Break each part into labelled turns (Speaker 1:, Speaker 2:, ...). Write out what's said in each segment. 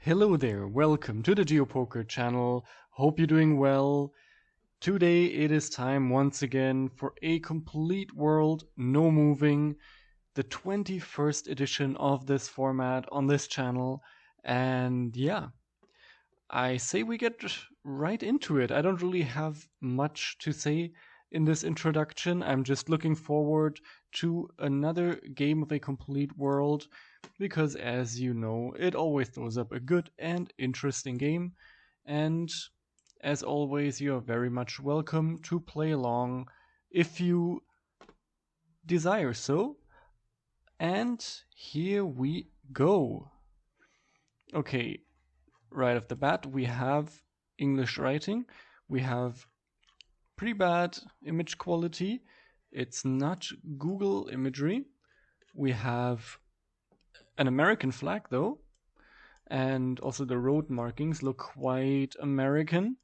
Speaker 1: Hello there, welcome to the GeoPoker channel. Hope you're doing well. Today it is time once again for a complete world, no moving, the 21st edition of this format on this channel. And yeah, I say we get right into it. I don't really have much to say in this introduction. I'm just looking forward to another game of a complete world because, as you know, it always throws up a good and interesting game. And as always, you are very much welcome to play along if you desire so. And here we go. Okay, right off the bat, we have English writing. We have pretty bad image quality. It's not Google imagery. We have an American flag though, and also the road markings look quite American.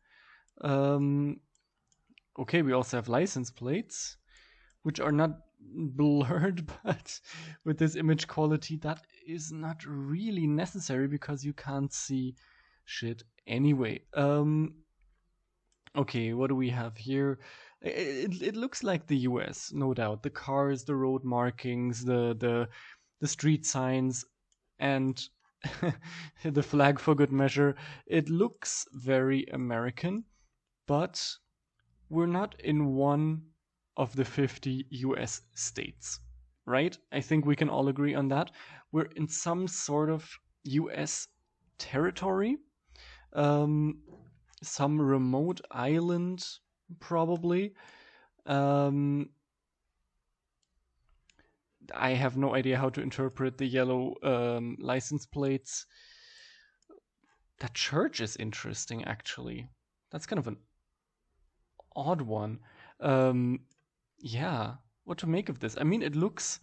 Speaker 1: Okay, we also have license plates, which are not blurred, but with this image quality, that is not really necessary because you can't see shit anyway. Okay, what do we have here? It looks like the US, no doubt. The cars, the road markings, the street signs, and the flag for good measure. It looks very American, but we're not in one of the 50 US states, right? I think we can all agree on that. We're in some sort of US territory. Some remote island, probably. I have no idea how to interpret the yellow license plates. That church is interesting, actually. That's kind of an odd one. Yeah, what to make of this? I mean, it looks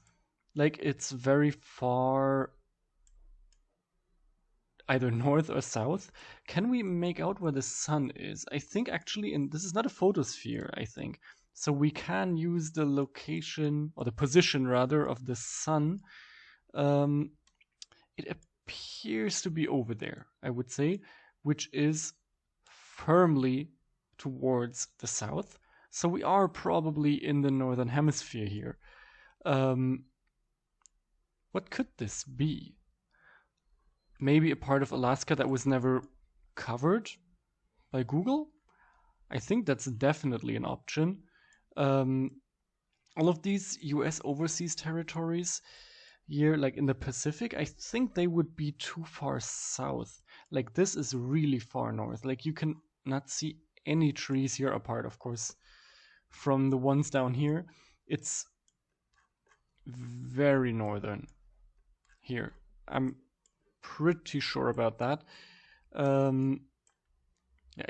Speaker 1: like it's very far either north or south. Can we make out where the sun is? I think actually, this is not a photosphere, I think. So we can use the location, or the position rather, of the sun. It appears to be over there, I would say, which is firmly towards the south. So we are probably in the northern hemisphere here. What could this be? Maybe a part of Alaska that was never covered by Google? I think that's definitely an option. All of these US overseas territories here, like in the Pacific, I think they would be too far south. Like this is really far north. Like you can not see any trees here apart, of course, from the ones down here. It's very northern here. I'm pretty sure about that. I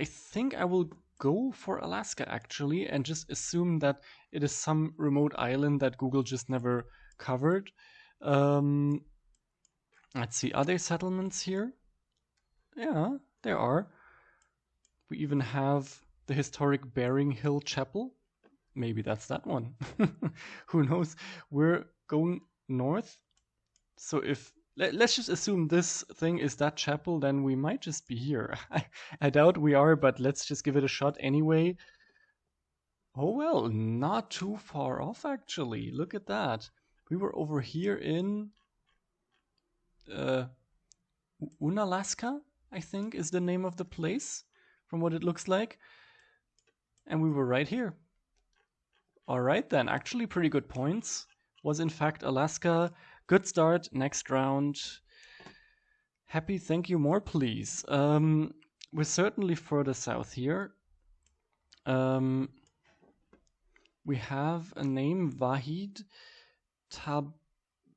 Speaker 1: think I will go for Alaska actually and just assume that it is some remote island that Google just never covered. Let's see, are there settlements here? Yeah, there are. We even have the historic Bering Hill Chapel. Maybe that's that one. Who knows? We're going north. So if let's just assume this thing is that chapel, then we might just be here. I doubt we are, but let's just give it a shot anyway. Oh well, not too far off actually. Look at that. We were over here in Unalaska, I think is the name of the place, from what it looks like. And we were right here. All right then, actually pretty good points. Was in fact Alaska. Good start, next round. Happy, thank you, more please. We're certainly further south here. We have a name, Vahid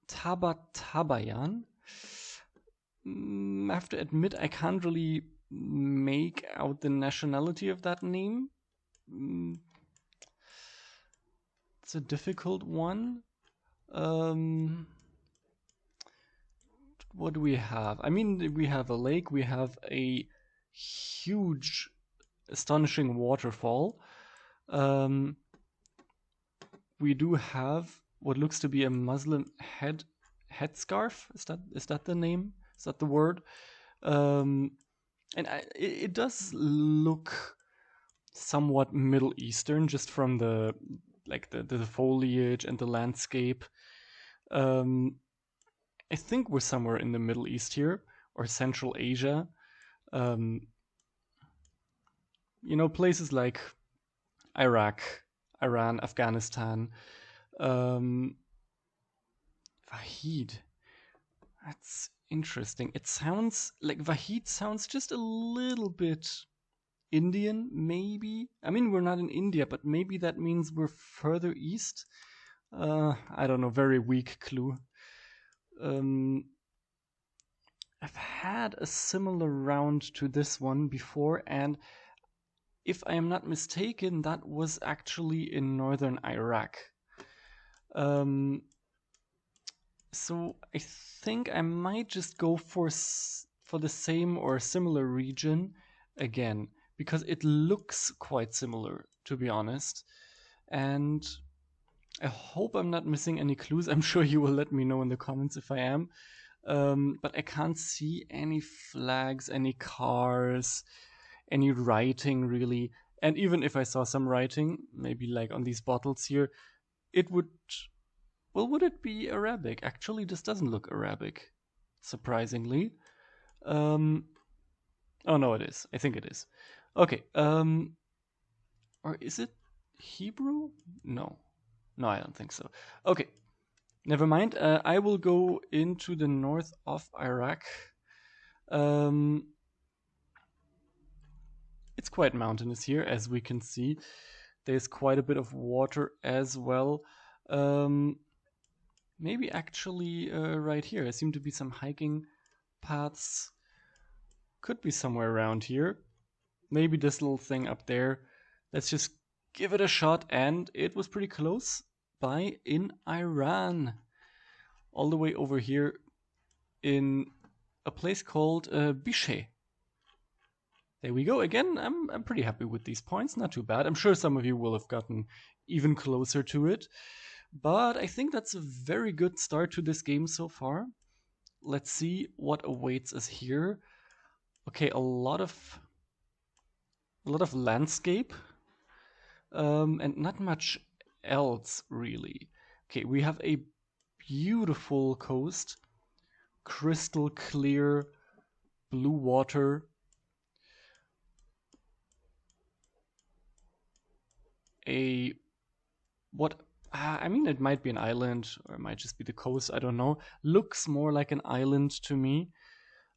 Speaker 1: Tabatabayan. I have to admit, I can't really make out the nationality of that name. It's a difficult one. What do we have? I mean, we have a lake, we have a huge, astonishing waterfall. We do have what looks to be a Muslim headscarf. Is that the name? Is that the word? And it does look somewhat Middle Eastern, just from the the foliage and the landscape. I think we're somewhere in the Middle East here, or Central Asia. Um, places like Iraq, Iran, Afghanistan. Um, Vahid. That's interesting. It sounds like Vahid sounds just a little bit Indian, maybe. I mean, we're not in India, but maybe that means we're further east. I don't know. Very weak clue. Um, I've had a similar round to this one before, and if I am not mistaken, that was actually in northern Iraq. Um, so I think I might just go for the same or similar region again, because it looks quite similar, to be honest. And I hope I'm not missing any clues. I'm sure you will let me know in the comments if I am. But I can't see any flags, any cars, any writing really. And even if I saw some writing, maybe like on these bottles here, it would. Well, would it be Arabic? Actually, this doesn't look Arabic, surprisingly. Um, oh no, it is. I think it is. Okay. Or is it Hebrew? No, no, I don't think so. Okay, never mind. I will go into the north of Iraq. It's quite mountainous here, as we can see. There's quite a bit of water as well. Maybe actually right here. There seem to be some hiking paths. Could be somewhere around here. Maybe this little thing up there. Let's just give it a shot. And it was pretty close by in Iran. All the way over here in a place called Bishay. There we go. Again, I'm pretty happy with these points. Not too bad. I'm sure some of you will have gotten even closer to it. But I think that's a very good start to this game so far. Let's see what awaits us here. Okay, a lot of landscape, and not much else really. Okay, we have a beautiful coast, crystal clear blue water. I mean, it might be an island, or it might just be the coast, I don't know. Looks more like an island to me.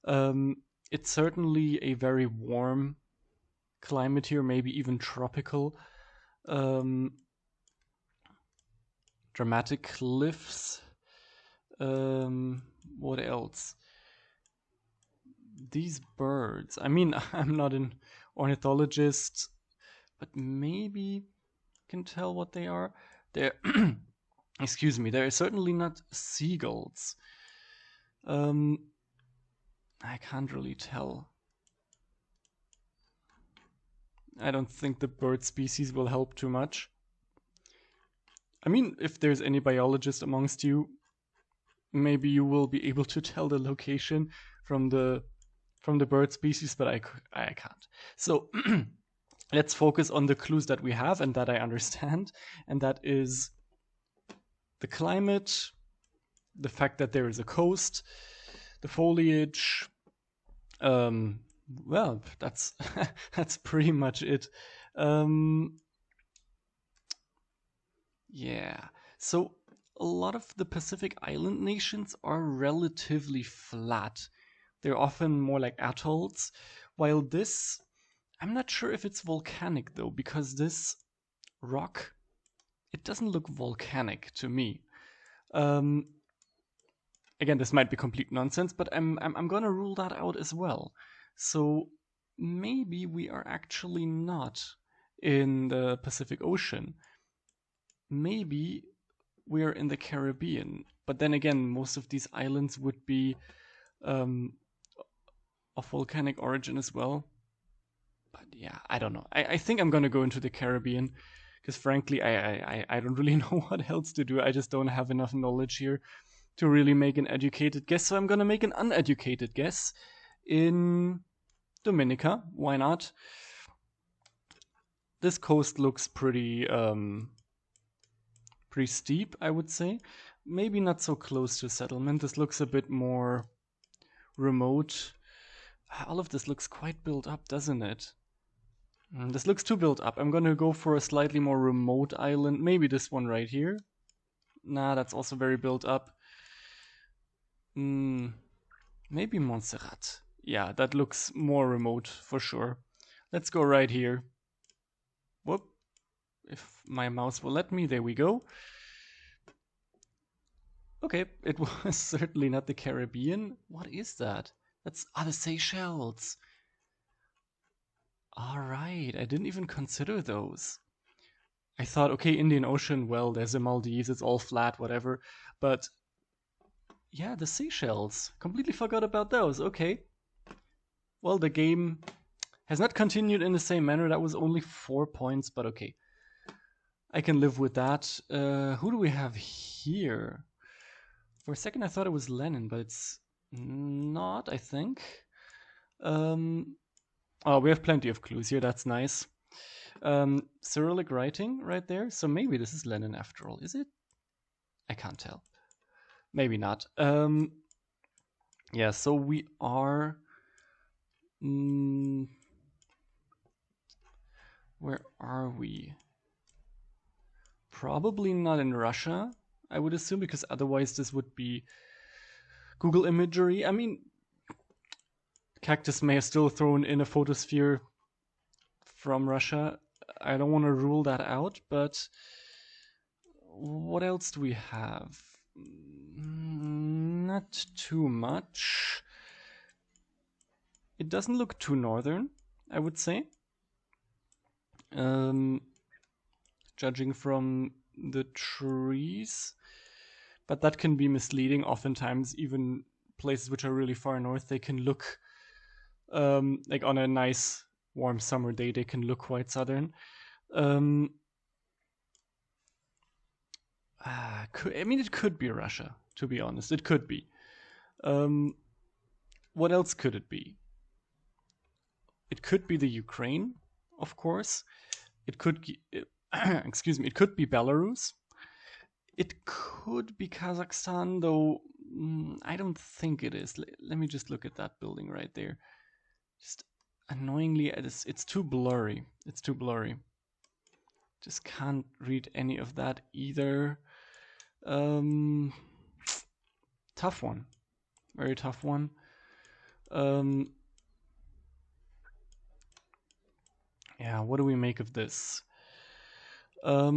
Speaker 1: It's certainly a very warm climate here, maybe even tropical. Dramatic cliffs. What else? These birds. I mean, I'm not an ornithologist, but maybe can tell what they are. They're excuse me, they're certainly not seagulls. I can't really tell. I don't think the bird species will help too much. I mean, if there's any biologist amongst you, maybe you will be able to tell the location from the bird species, but I can't. So let's focus on the clues that we have and that I understand, and that is the climate, the fact that there is a coast, the foliage. Well, that's that's pretty much it. Yeah. So a lot of the Pacific Island nations are relatively flat. They're often more like atolls, while this, I'm not sure if it's volcanic though, because this rock, it doesn't look volcanic to me. Again, this might be complete nonsense, but I'm gonna rule that out as well. So maybe we are actually not in the Pacific Ocean. Maybe we're in the Caribbean. But then again, most of these islands would be of volcanic origin as well. But yeah, I don't know. I think I'm gonna go into the Caribbean because frankly, I don't really know what else to do. I just don't have enough knowledge here to really make an educated guess. So I'm gonna make an uneducated guess in Dominica. Why not? This coast looks pretty pretty steep, I would say. Maybe not so close to settlement. This looks a bit more remote. All of this looks quite built up, doesn't it? This looks too built up. I'm gonna go for a slightly more remote island. Maybe this one right here. Nah, that's also very built up. Maybe Montserrat. Yeah, that looks more remote for sure. Let's go right here. Whoop. If my mouse will let me, there we go. Okay, it was certainly not the Caribbean. What is that? That's the Seychelles. Alright, I didn't even consider those. I thought, okay, Indian Ocean, well, there's the Maldives, it's all flat, whatever. But yeah, the Seychelles. Completely forgot about those. Okay. Well, the game has not continued in the same manner. That was only 4 points, but okay. I can live with that. Who do we have here? For a second I thought it was Lenin, but it's not, I think. Oh, we have plenty of clues here, that's nice. Cyrillic writing right there, so maybe this is Lenin after all, is it? I can't tell. Maybe not. Yeah, so we are... where are we? Probably not in Russia, I would assume, because otherwise this would be Google imagery. I mean, Cactus may have still thrown in a photosphere from Russia. I don't want to rule that out, but what else do we have? Not too much. It doesn't look too northern, I would say. Judging from the trees, but that can be misleading. Oftentimes, even places which are really far north, they can look like on a nice warm summer day, they can look quite southern. I mean, it could be Russia, to be honest. It could be. What else could it be? It could be the Ukraine, of course. It could, excuse me, it could be Belarus. It could be Kazakhstan, though I don't think it is. Let me just look at that building right there. Just annoyingly, it's too blurry. It's too blurry. Just can't read any of that either. Tough one. Very tough one. Yeah, what do we make of this? I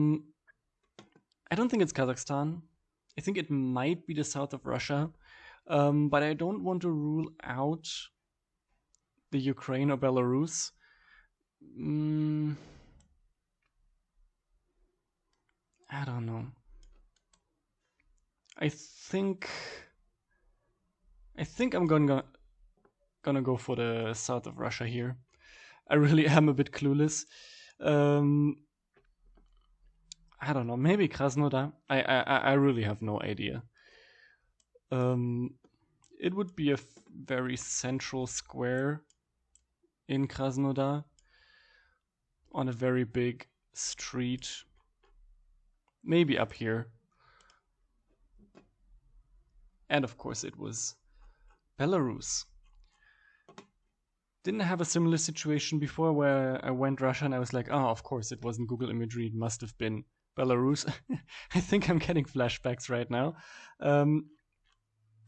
Speaker 1: don't think it's Kazakhstan. I think it might be the south of Russia. But I don't want to rule out the Ukraine or Belarus. I don't know. I think I'm gonna go for the south of Russia here. I really am a bit clueless. I don't know. Maybe Krasnodar. I really have no idea. It would be a very central square in Krasnodar on a very big street. Maybe up here. And of course it was Belarus. Didn't I have a similar situation before where I went Russia and I was like, oh, of course it wasn't Google imagery, it must have been Belarus. I think I'm getting flashbacks right now.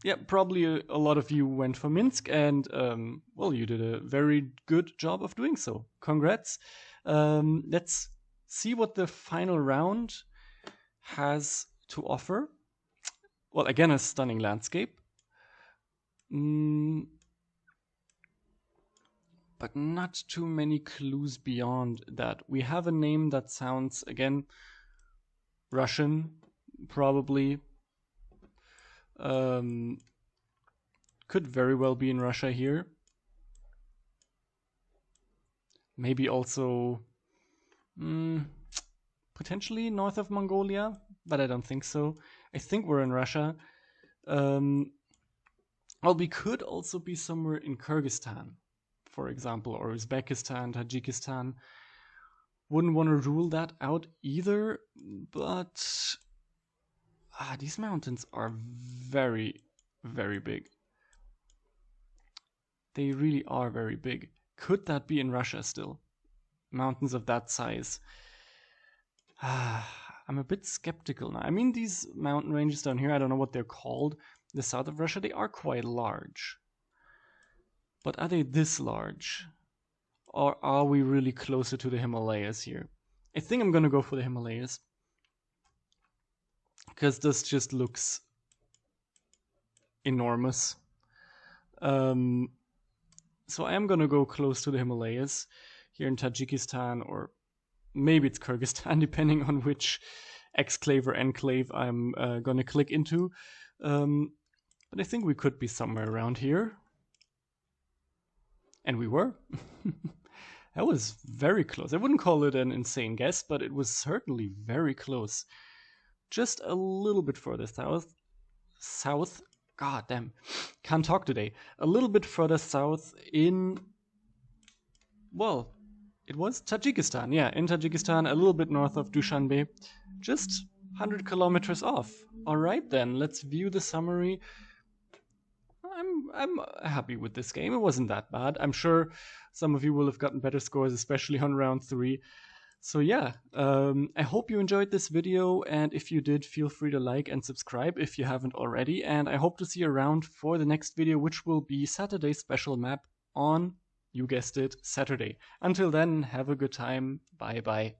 Speaker 1: Yeah, probably a lot of you went for Minsk, and well, you did a very good job of doing so. Congrats. Let's see what the final round has to offer. Well, again, a stunning landscape. But not too many clues beyond that. We have a name that sounds, again, Russian, probably. Could very well be in Russia here. Maybe also potentially north of Mongolia, but I don't think so. I think we're in Russia. Well, we could also be somewhere in Kyrgyzstan, for example, or Uzbekistan, Tajikistan. Wouldn't want to rule that out either, but these mountains are very, very big. They really are very big. Could that be in Russia still? Mountains of that size. I'm a bit skeptical now. I mean, these mountain ranges down here, I don't know what they're called. The south of Russia, they are quite large. But are they this large? Or are we really closer to the Himalayas here? I think I'm gonna go for the Himalayas. Because this just looks enormous. So I am gonna go close to the Himalayas here in Tajikistan, or maybe it's Kyrgyzstan, depending on which exclave or enclave I'm gonna click into. But I think we could be somewhere around here. And we were. That was very close. I wouldn't call it an insane guess, but it was certainly very close. Just a little bit further south. God damn, can't talk today. A little bit further south in, well, it was Tajikistan. Yeah, in Tajikistan, a little bit north of Dushanbe. Just 100 kilometers off. All right then, let's view the summary. I'm happy with this game. It wasn't that bad. I'm sure some of you will have gotten better scores, especially on round 3. So yeah, I hope you enjoyed this video, and if you did, feel free to like and subscribe if you haven't already, and I hope to see you around for the next video, which will be Saturday's special map on, you guessed it, Saturday. Until then, have a good time. Bye bye.